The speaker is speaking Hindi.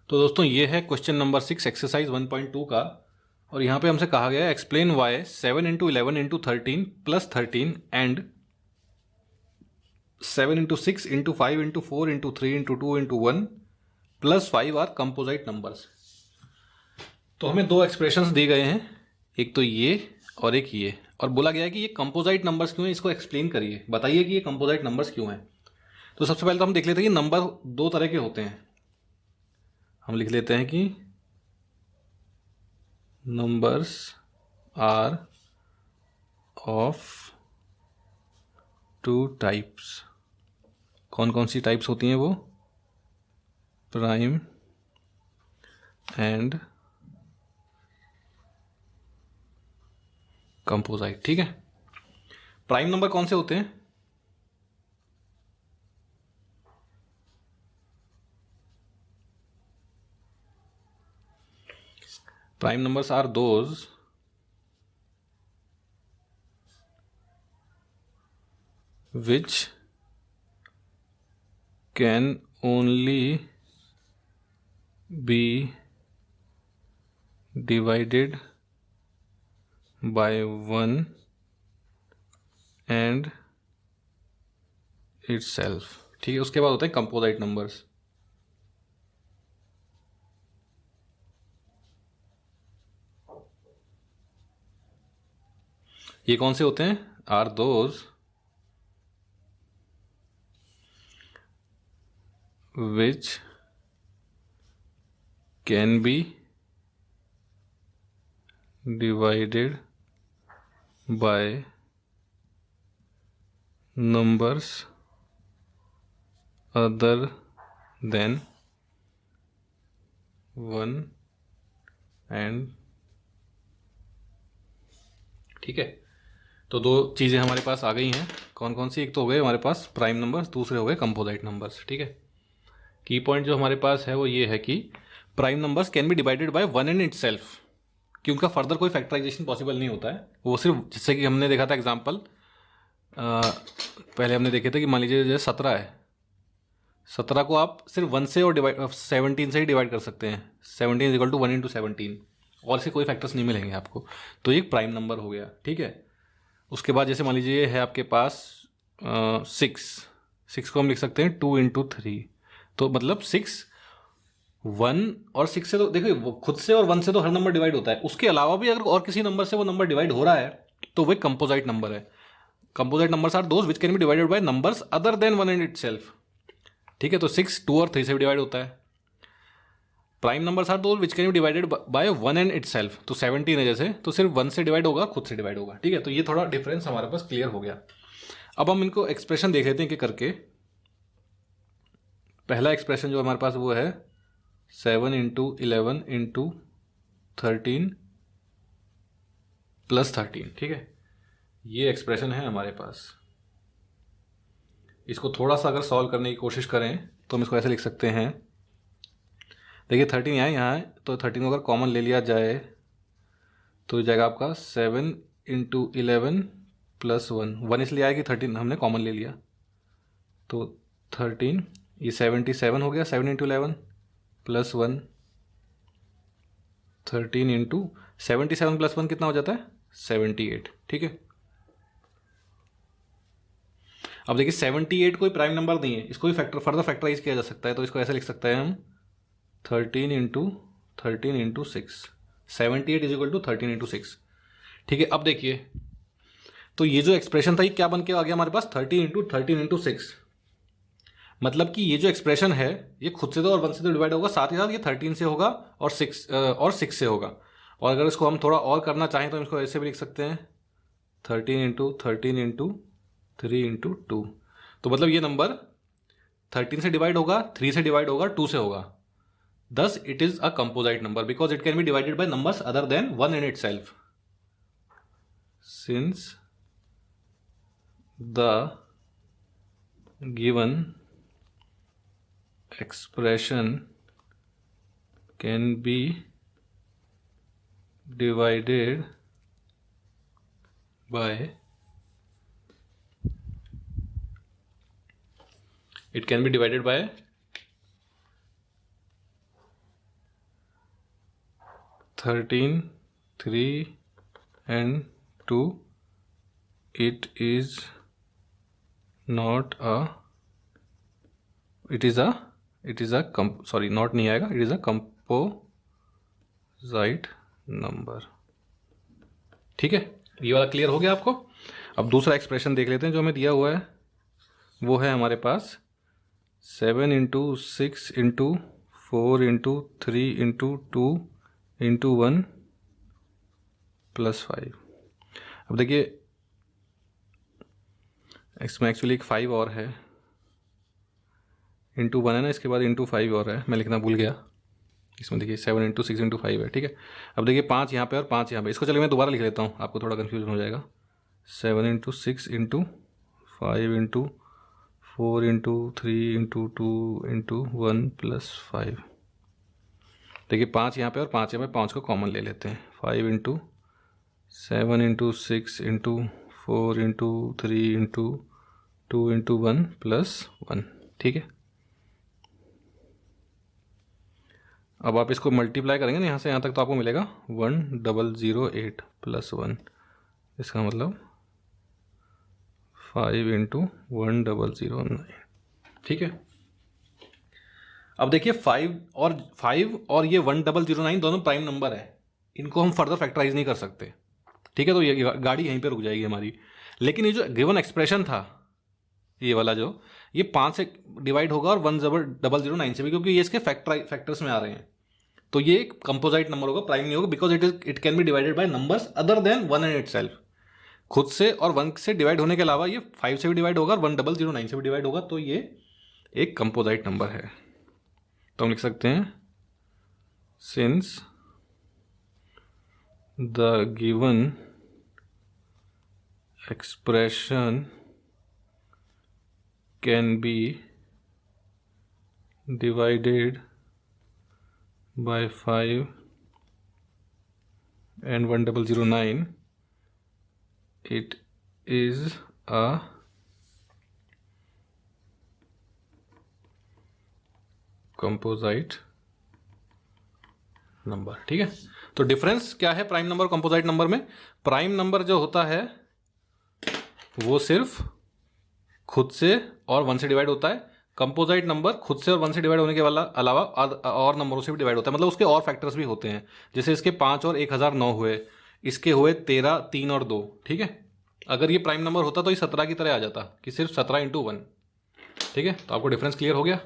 तो दोस्तों ये है क्वेश्चन नंबर 6 एक्सरसाइज 1.2 का। और यहाँ पे हमसे कहा गया है explain why 7 into 11 into 13 plus 13 and 7 into 6 into 5 into 4 into 3 into 2 into 1 plus 5 are composite numbers. तो हमें दो एक्सप्रेशंस दिए गए हैं, एक तो ये और एक ये, और बोला गया है कि ये कंपोजिट नंबर्स क्यों है, इसको एक्सप्लेन करिए, बताइए कि ये कंपोजिट नंबर्स क्यों हैं। तो सबसे पहले तो हम देख लेते हैं कि नंबर दो तरह के होते हैं। हम लिख लेते हैं कि numbers are of two types. कौन कौन सी टाइप्स होती हैं वो? Prime and composite. ठीक है, प्राइम नंबर कौन से होते हैं? Prime numbers are those which can only be divided by 1 and itself। ठीक है, उसके बाद होते हैं कंपोजिट नंबर्स। ये कौन से होते हैं? Are those which can be divided by numbers other than 1 and। ठीक है, तो दो चीज़ें हमारे पास आ गई हैं। कौन कौन सी? एक तो हो गए हमारे पास प्राइम नंबर्स, दूसरे हो गए कंपोजिट नंबर्स। ठीक है, की पॉइंट जो हमारे पास है वो ये है कि prime numbers can be divided by one in itself, कि उनका फर्दर कोई फैक्टराइजेशन पॉसिबल नहीं होता है। वो सिर्फ, जैसे कि हमने देखा था एग्जांपल, पहले हमने देखे थे कि मान लीजिए जैसे 17 है, 17 को आप सिर्फ 1 से और 17 से ही डिवाइड कर सकते हैं। 17 इज इक्वल टू 1 इंटू 17, और से कोई फैक्टर्स नहीं मिलेंगे आपको। तो ये एक प्राइम नंबर हो गया। ठीक है, उसके बाद जैसे मान लीजिए है आपके पास 6 को हम लिख सकते हैं 2 इंटू 3। तो मतलब 6, 1 और 6 से, तो देखिए वो खुद से और 1 से तो हर नंबर डिवाइड होता है, उसके अलावा भी अगर और किसी नंबर से वो नंबर डिवाइड हो रहा है तो वो एक कंपोजिट नंबर है। Composite numbers are those which can be divided by numbers other than 1 in itself. ठीक है, तो 6 2 और 3 से भी डिवाइड होता है। Prime numbers are those which can be divided by 1 in itself. तो 17 है जैसे, तो सिर्फ 1 से डिवाइड होगा, खुद से डिवाइड होगा। ठीक है, तो ये थोड़ा डिफरेंस हमारे पास क्लियर हो गया। अब हम इनको एक्सप्रेशन देख लेते हैं कि करके। पहला एक्सप्रेशन जो हमारे पास वो है 7 इंटू 11 इंटू 13 प्लस 13। ठीक है, ये एक्सप्रेशन है हमारे पास। इसको थोड़ा सा अगर सॉल्व करने की कोशिश करें तो हम इसको ऐसे लिख सकते हैं। देखिए 13 यहाँ है, तो 13 को अगर कॉमन ले लिया जाए तो हो जाएगा आपका 7 इंटू 11 प्लस 1 इसलिए आया कि 13 हमने कॉमन ले लिया, तो 13, ये 77 हो गया। 7 इंटू 11 प्लस 1, 13 इंटू 77 प्लस 1 कितना हो जाता है? 78। ठीक है, अब देखिए 78 कोई प्राइम नंबर नहीं है, इसको भी फर्दर फैक्टराइज किया जा सकता है। तो इसको ऐसे लिख सकते हैं हम 13 into 6, 78 is equal to 13 into 6। ठीक है, अब देखिए तो ये जो एक्सप्रेशन था ये क्या बन के आ गया हमारे पास? 13 इंटू 6। मतलब कि ये जो एक्सप्रेशन है ये खुद से तो और 1 से तो डिवाइड होगा, साथ ही साथ ये 13 से होगा और 6 से होगा। और अगर इसको हम थोड़ा और करना चाहें तो हम इसको ऐसे भी लिख सकते हैं 13 इंटू 3 इंटू 2। तो मतलब ये नंबर 13 से डिवाइड होगा, 3 से डिवाइड होगा, 2 से होगा। Thus it is a composite number because it can be divided by numbers other than 1 in itself. Since the given expression can be divided by, it can be divided by 13, 3 and 2, it is not a, it is a sorry not नहीं आएगा, it is a composite number। ठीक है, ये वाला क्लियर हो गया आपको। अब दूसरा एक्सप्रेशन देख लेते हैं जो हमें दिया हुआ है, वो है हमारे पास 7 into 6 into 4 into 3 into 2 into 1 plus 5। अब देखिए इसमें एक्चुअली एक 5 और है, इंटू 1 है ना, इसके बाद इंटू 5 और है, मैं लिखना भूल गया। इसमें देखिए 7 इंटू 6 इंटू 5 है, ठीक है। अब देखिए 5 यहाँ पे और 5 यहाँ पे, इसको चलिए मैं दोबारा लिख लेता हूँ, आपको थोड़ा कन्फ्यूजन हो जाएगा। 7 into 6 into 5 into 4 into 3 into 2 into 1 plus 5। देखिए 5 यहाँ पे और 5 यहाँ पे, 5 को कॉमन ले लेते हैं। 5 into 7 into 6 into 4 into 3 into 2 into 1 plus 1, ठीक है। अब आप इसको मल्टीप्लाई करेंगे ना यहाँ से यहाँ तक, तो आपको मिलेगा 1008 प्लस 1, इसका मतलब 5 इंटू 1009, ठीक है। अब देखिए 5 और ये 1009 दोनों प्राइम नंबर है, इनको हम फर्दर फैक्टराइज नहीं कर सकते, ठीक है। तो ये गाड़ी यहीं पे रुक जाएगी हमारी। लेकिन ये जो गिवन एक्सप्रेशन था, ये वाला जो, ये 5 से डिवाइड होगा और 1009 से भी, क्योंकि ये इसके फैक्टर्स में आ रहे हैं। तो ये एक कंपोजाइट नंबर होगा, प्राइम नहीं होगा, because it can be divided by numbers other than 1 and itself. खुद से और 1 से डिवाइड होने के अलावा ये 5 से भी डिवाइड होगा और 1009 से भी डिवाइड होगा, तो ये एक कंपोजाइट नंबर है। तो हम लिख सकते हैं since the given expression can be divided by 5 and 1009, it is a composite number, ठीक है। तो डिफरेंस क्या है प्राइम नंबर और कंपोजाइट नंबर में? प्राइम नंबर जो होता है वो सिर्फ खुद से और 1 से डिवाइड होता है। कंपोजाइट नंबर खुद से और 1 से डिवाइड होने के अलावा और नंबरों से भी डिवाइड होता है, मतलब उसके और फैक्टर्स भी होते हैं। जैसे इसके 5 और 1009 हुए, इसके हुए 13, 3 और 2, ठीक है। अगर ये प्राइम नंबर होता तो ये 17 की तरह आ जाता कि सिर्फ 17 इंटू 1, ठीक है। तो आपको डिफरेंस क्लियर हो गया।